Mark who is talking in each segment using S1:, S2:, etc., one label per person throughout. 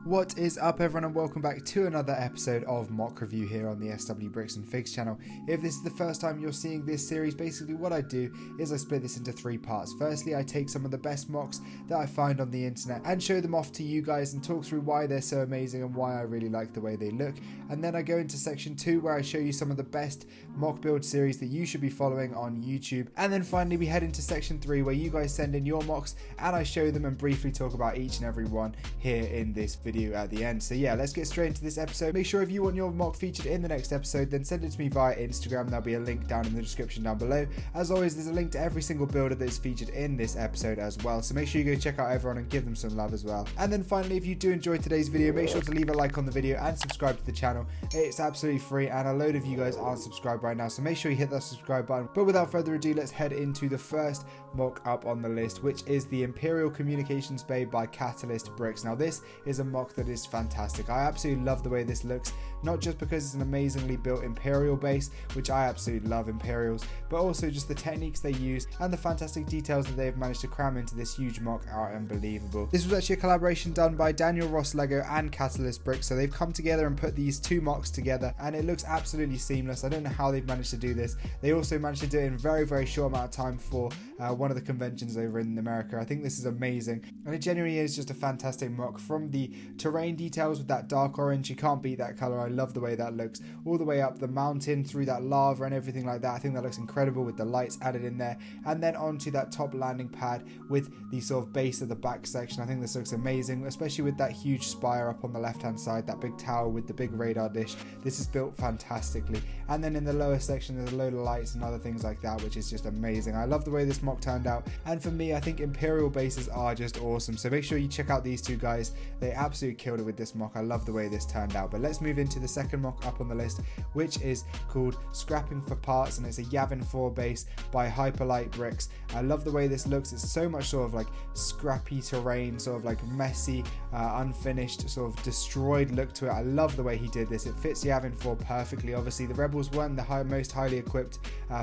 S1: What is up, everyone, and welcome back to another episode of Mock Review here on the SW Bricks and Figs channel. If this is the first time you're seeing this series, basically what I do is I split this into three parts. Firstly, I take some of the best mocks that I find on the internet and show them off to you guys and talk through why they're so amazing and why I really like the way they look. And then I go into section 2 where I show you some of the best mock build series that you should be following on YouTube. And then finally we head into section 3 where you guys send in your mocks and I show them and briefly talk about each and every one here in this video at the end. So yeah, let's get straight into this episode. Make sure if you want your mock featured in the next episode, then send it to me via Instagram. There'll be a link down in the description down below. As always, there's a link to every single builder that is featured in this episode as well, so make sure you go check out everyone and give them some love as well. And then finally, if you do enjoy today's video, make sure to leave a like on the video and subscribe to the channel. It's absolutely free and a load of you guys aren't subscribed right now, so make sure you hit that subscribe button. But without further ado, let's head into the first mock up on the list, which is the Imperial Communications Bay by Catalyst Bricks. Now this is a mock that is fantastic. I absolutely love the way this looks, not just because it's an amazingly built Imperial base, which I absolutely love Imperials, but also just the techniques they use and the fantastic details that they've managed to cram into this huge mock are unbelievable. This was actually a collaboration done by Daniel Ross Lego and Catalyst Bricks, so they've come together and put these two mocks together and it looks absolutely seamless. I don't know how they've managed to do this. They also managed to do it in a very short amount of time for one of the conventions over in America. I think this is amazing and it genuinely is just a fantastic mock. From the terrain details with that dark orange, you can't beat that color. I love the way that looks, all the way up the mountain through that lava and everything like that. I think that looks incredible with the lights added in there, and then onto that top landing pad with the sort of base of the back section. I think this looks amazing, especially with that huge spire up on the left hand side, that big tower with the big radar dish. This is built fantastically. And then in the lower section there's a load of lights and other things like that, which is just amazing. I love the way this mock turned out, and for me I think Imperial bases are just awesome, so make sure you check out these two guys. They absolutely killed it with this mock. I love the way this turned out. But let's move into the second mock up on the list, which is called Scrapping for Parts, and it's a Yavin 4 base by Hyperlight Bricks. I love the way this looks. It's so much sort of like scrappy terrain, sort of like messy, unfinished, sort of destroyed look to it. I love the way he did this. It fits Yavin 4 perfectly. Obviously the Rebels weren't the most highly equipped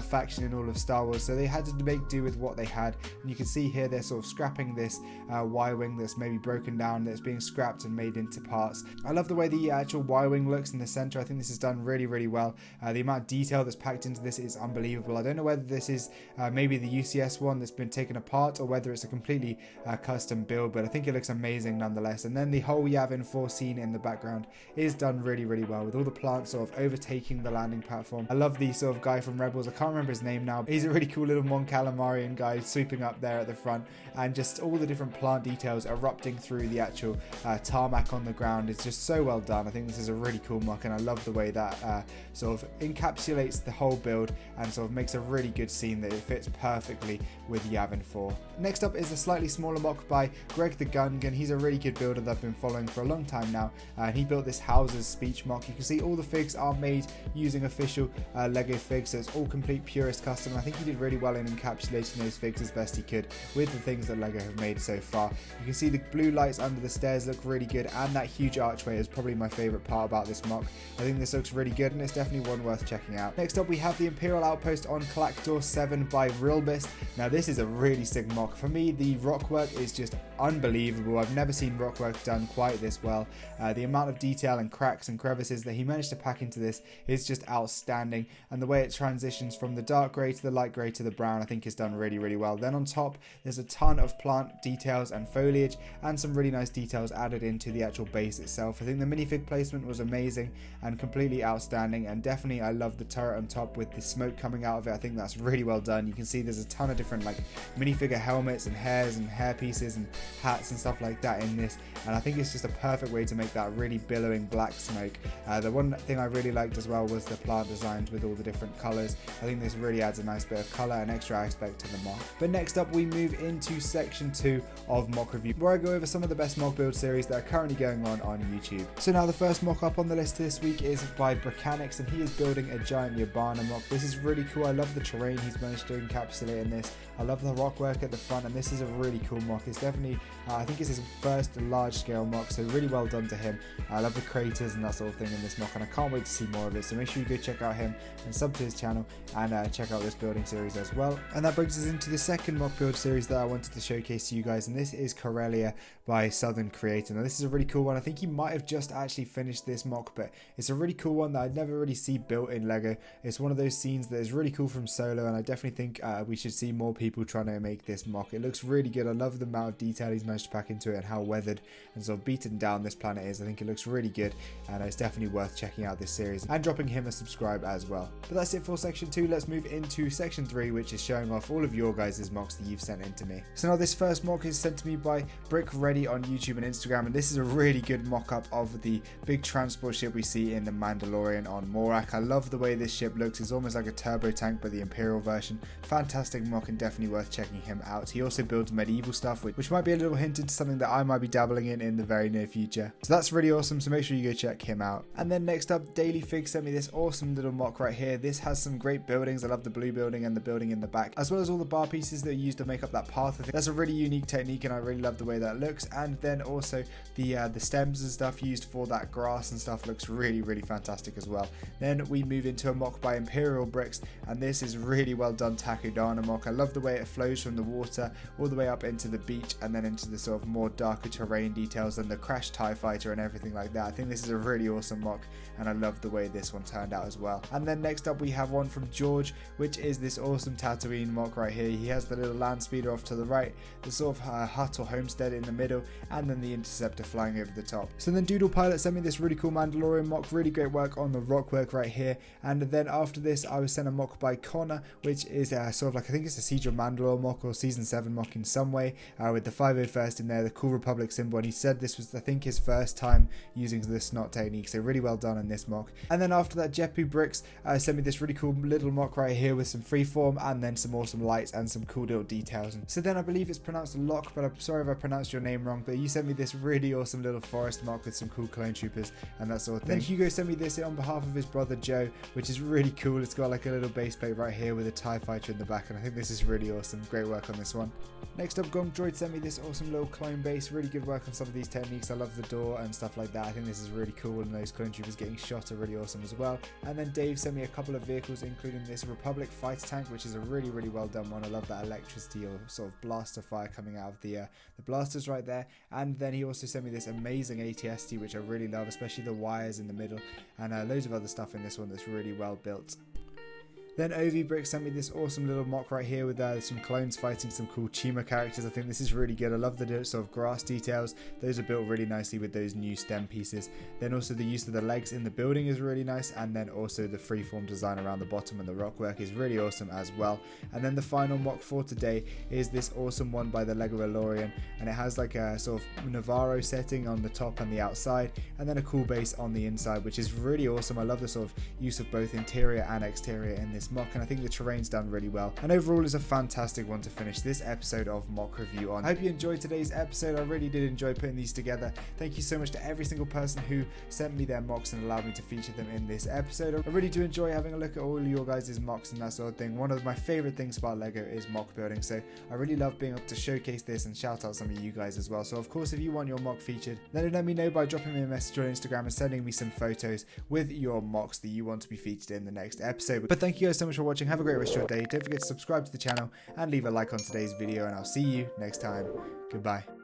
S1: faction in all of Star Wars, so they had to make do with what they had, and you can see here they're sort of scrapping this Y-wing that's maybe broken down, that's being scrapped and made into parts. I love the way the actual Y-wing looks in the center. I think this is done really well. The amount of detail that's packed into this is unbelievable. I don't know whether this is maybe the UCS one that's been taken apart or whether it's a completely custom build, but I think it looks amazing nonetheless. And then the whole Yavin 4 scene in the background is done really well, with all the plants sort of overtaking the landing platform. I love the sort of guy from Rebels, I can't remember his name now, but he's a really cool little Mon Calamarian guy swooping up there at the front, and just all the different plant details erupting through the actual tarmac on the ground. It's just so well done. I think this is a really cool mock, and I love the way that sort of encapsulates the whole build and sort of makes a really good scene that it fits perfectly with Yavin 4. Next up is a slightly smaller mock by Greg the Gungan. He's a really good builder that I've been following for a long time now, and he built this Houses speech mock. You can see all the figs are made using official Lego figs, so it's all complete purist custom. I think he did really well in encapsulating those figs as best he could with the things that Lego have made so far. You can see the blue lights under the stairs look really good, and that huge archway is probably my favorite part about this mock. I think this looks really good and it's definitely one worth checking out. Next up we have the Imperial Outpost on Clackdoor 7 by Rilbist. Now this is a really sick mock. For me the rock work is just unbelievable. I've never seen rock work done quite this well. The amount of detail and cracks and crevices that he managed to pack into this is just outstanding, and the way it transitions from the dark grey to the light grey to the brown I think is done really well. Then on top there's a ton of plant details and foliage and some really nice details added into the actual base itself. I think the minifig placement was amazing and completely outstanding, and definitely I love the turret on top with the smoke coming out of it. I think that's really well done. You can see there's a ton of different like minifigure helmets and hairs and hair pieces and hats and stuff like that in this, and I think it's just a perfect way to make that really billowing black smoke. The one thing I really liked as well was the plant designs with all the different colors. I think this really adds a nice bit of color and extra aspect to the mock. But next up we move into section 2 of mock review, where I go over some of the best mock build series that are currently going on YouTube. So now the first mock up on the list this week is by Bricanics, and he is building a giant Yabana mock. This is really cool. I love the terrain he's managed to encapsulate in this. I love the rock work at the front, and this is a really cool mock. It's definitely, I think it's his first large scale mock, so really well done to him. I love the craters and that sort of thing in this mock, and I can't wait to see more of it. So make sure you go check out him and sub to his channel, and check out this building series as well. And that brings us into the second mock build series that I wanted to showcase to you guys, and this is Corellia by Southern Creator. Now this is a really cool one. I think he might have just actually finished this mock, but it's a really cool one that I'd never really see built in LEGO. It's one of those scenes that is really cool from Solo, and I definitely think we should see more people trying to make this mock. It looks really good. I love the amount of detail he's managed to pack into it and how weathered and sort of beaten down this planet is. I think it looks really good, and it's definitely worth checking out this series and dropping him a subscribe as well. But that's it for section 2. Let's move into section 3, which is showing off all of your guys' mocks that you've sent in to me. So now this first mock is sent to me by Brick Ready on YouTube and Instagram, and this is a really good mock-up of the big transport ship we see in The Mandalorian on Morak. I love the way this ship looks. It's almost like a turbo tank, but the Imperial version. Fantastic mock and definitely worth checking him out. He also builds medieval stuff, which might be a little hint into something that I might be dabbling in the very near future. So that's really awesome, so make sure you go check him out. And then next up, Daily Fig sent me this awesome little mock right here. This has some great buildings. I love the blue building and the building in the back, as well as all the bar pieces that are used to make up that path. I think that's a really unique technique, and I really love the way that looks. And then also the stems and stuff used for that grass and stuff looks really fantastic as well. Then we move into a mock by Imperial Bricks, and this is really well done Takodana mock. I love the way it flows from the water all the way up into the beach and then into the sort of more darker terrain details and the crashed TIE fighter and everything like that. I think this is a really awesome mock, and I love the way this one turned out as well. And then next up we have one from George, which is this awesome Tatooine mock right here. He has the little land speeder off to the right, the sort of hut or homestead in the middle, and then the interceptor flying over the top. So then Doodle Pilot sent me this really cool Mandalorian mock. Really great work on the rock work right here. And then after this I was sent a mock by Connor, which is sort of like, I think it's a Siege of Mandalore mock or Season 7 mock in some way, with the 501st in there, the cool Republic symbol, and he said this was, I think, his first time using the snot technique, so really well done in this mock. And then after that, Jepu Bricks sent me this really cool little mock right here with some freeform and then some awesome lights and some cool little details. And so then I believe it's pronounced Lock, but I'm sorry if I pronounced your name wrong, but you sent me this really awesome little forest mock with some cool clone troopers and that sort of thing. Then Hugo sent me this on behalf of his brother Joe, which is really cool. It's got like a little base plate right here with a TIE fighter in the back, and I think this is really awesome. Great work on this one. Next up, Gong Droid sent me this awesome little clone base. Really good work on some of these techniques. I love the door and stuff like that. I think this is really cool, and those clone troopers getting shot are really awesome as well. And then Dave sent me a couple of vehicles, including this Republic fighter tank, which is a really well done one. I love that electricity or sort of blaster fire coming out of the blasters right there. And then he also sent me this amazing ATST, which I really love, especially the wires in the middle, and loads of other stuff in this one that's really well built. Then OV Brick sent me this awesome little mock right here with some clones fighting some cool Chima characters. I think this is really good. I love the sort of grass details. Those are built really nicely with those new stem pieces. Then also the use of the legs in the building is really nice, and then also the freeform design around the bottom and the rock work is really awesome as well. And then the final mock for today is this awesome one by the Lego Elorian, and it has like a sort of Navarro setting on the top and the outside, and then a cool base on the inside, which is really awesome. I love the sort of use of both interior and exterior in this mock, and I think the terrain's done really well, and overall is a fantastic one to finish this episode of mock review on. I hope you enjoyed today's episode. I really did enjoy putting these together. Thank you so much to every single person who sent me their mocks and allowed me to feature them in this episode. I really do enjoy having a look at all of your guys' mocks and that sort of thing. One of my favorite things about LEGO is mock building, so I really love being able to showcase this and shout out some of you guys as well. So of course, if you want your mock featured, then let me know by dropping me a message on Instagram and sending me some photos with your mocks that you want to be featured in the next episode. But thank you guys so much for watching. Have a great rest of your day. Don't forget to subscribe to the channel and leave a like on today's video, and I'll see you next time. Goodbye.